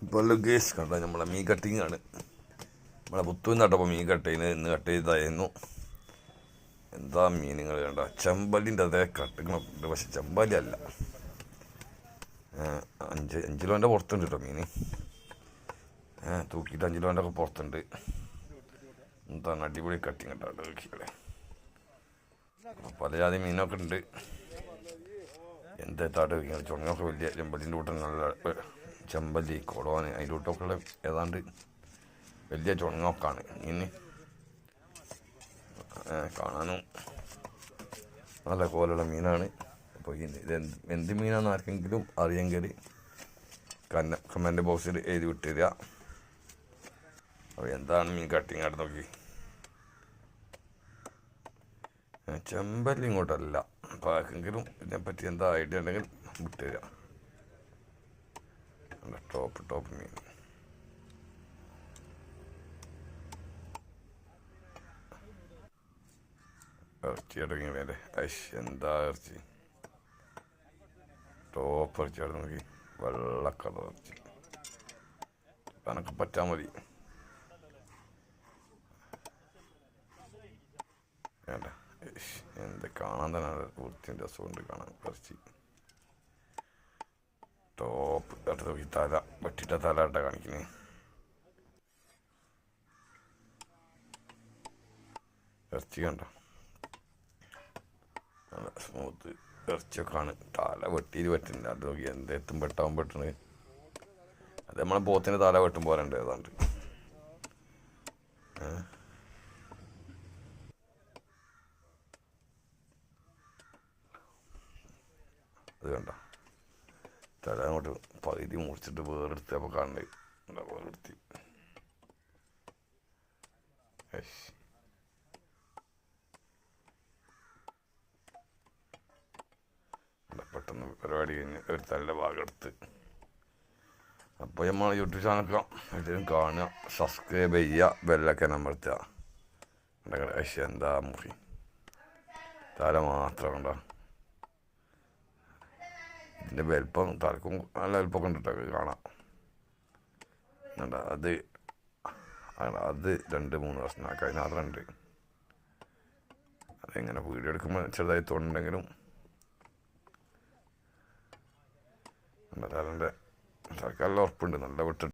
ഇപ്പോൾ ഗേസ് കണ്ട നമ്മളെ മീൻ കട്ടിങ് ആണ്. നമ്മളെ പുത്തുനിന്ന് നട്ടപ്പോൾ മീൻ കട്ട് ചെയ്യുന്നത് ഇന്ന് കട്ട് ചെയ്തായിരുന്നു. എന്താ മീനുകൾ കണ്ട, ചെമ്പല്ലിൻ്റെ അതേ കട്ടുകളുണ്ട്, പക്ഷെ ചെമ്പല്ലി അല്ല. 5 കിലോൻ്റെ പുറത്തുണ്ട് കേട്ടോ മീൻ. തൂക്കിയിട്ട് 5 കിലോൻ്റെ ഒക്കെ പുറത്തുണ്ട്. എന്താണ് അടിപൊളി കട്ടിങ് കേട്ടോ നോക്കിയാലേ. പല ജാതി മീനൊക്കെ ഉണ്ട്. എന്തായിട്ടാട് ചുണങ്ങൊക്കെ വലിയ ചെമ്പല്ലിൻ്റെ കൂട്ടം, നല്ല ചെമ്പല്ലി കൊടോന് അതിൻ്റെ കൂട്ടമൊക്കെ ഉള്ള ഏതാണ്ട് വലിയ ചുണങ്ങൊക്കെയാണ് മീൻ. കാണാനും നല്ല കോലുള്ള മീനാണ്. അപ്പോൾ ഇത് എന്ത് മീനാണെന്ന് ആർക്കെങ്കിലും അറിയെങ്കിൽ കമൻറ്റ് ബോക്സിൽ എഴുതി വിട്ടുതരിക. അപ്പോൾ എന്താണ് മീൻ കട്ടിങ് ആയിട്ട് നോക്കി. ചെമ്പല്ലി ഇങ്ങോട്ടല്ല. അപ്പോൾ ആർക്കെങ്കിലും ഇതിനെപ്പറ്റി എന്താ ഐഡിയ ഉണ്ടെങ്കിൽ വിട്ടുതരിക. ടോപ്പ് മീൻ. ഇറച്ചി അടങ്ങി വേറെ എന്താ ഇറച്ചി, ടോപ്പ് ഇറച്ചി അവിടെ നോക്കി, വെള്ള കളർ ഇറച്ചി. അനക്ക് പറ്റാൻ മതി. വേണ്ട എന്ത് കാണാൻ തന്നെ വൃത്തിൻ്റെ രസമുണ്ട് കാണാൻ. ഇറച്ചി ടോപ്പ് അടുത്ത് നോക്കി. തല വെട്ടിട്ട തല ഇട്ടാ കാണിക്കുന്നേ. ഇറച്ചി കണ്ട നല്ല സ്മൂത്ത് ഇറച്ചിയൊക്കെ ആണ്. തല വെട്ടിയിട്ട് പറ്റുന്നില്ല. അത് നോക്കി എന്തെത്തും വെട്ടാൻ പറ്റണത്. അത് നമ്മളെ പോത്തിന് തല വെട്ടും പോലെ ഉണ്ട് ഏതാണ്ട്. അത് കണ്ട തല അങ്ങോട്ട് പകുതി മുറിച്ചിട്ട് വേറെടുത്തപ്പോൾ കാണണ്ടേ. വേറെടുത്തി പെട്ടെന്ന് പരിപാടി കഴിഞ്ഞ് ഒരു തലയുടെ ഭാഗം എടുത്ത്. അപ്പോൾ നമ്മൾ യൂട്യൂബ് ചാനൽ എല്ലാവരും കാണുക, സബ്സ്ക്രൈബ് ചെയ്യുക, ബെല്ലൊക്കെ അമർത്തുക. എന്താ മുറി തല മാത്രം കണ്ടോ. ഇതിൻ്റെ വലിപ്പം തലക്കും നല്ല വലിപ്പമൊക്കെ ഉണ്ടിട്ടൊക്കെ കാണാം. അത് 2-3 വർഷമാക്കി അതിനകത്ത് ഉണ്ട്. അതെങ്ങനെ വീഡിയോ എടുക്കുമ്പോൾ ചെറുതായി തോന്നുന്നുണ്ടെങ്കിലും തലൻ്റെ തലക്കാരെല്ലാം ഉറപ്പുണ്ട്. നല്ല വിട്ടിട്ട്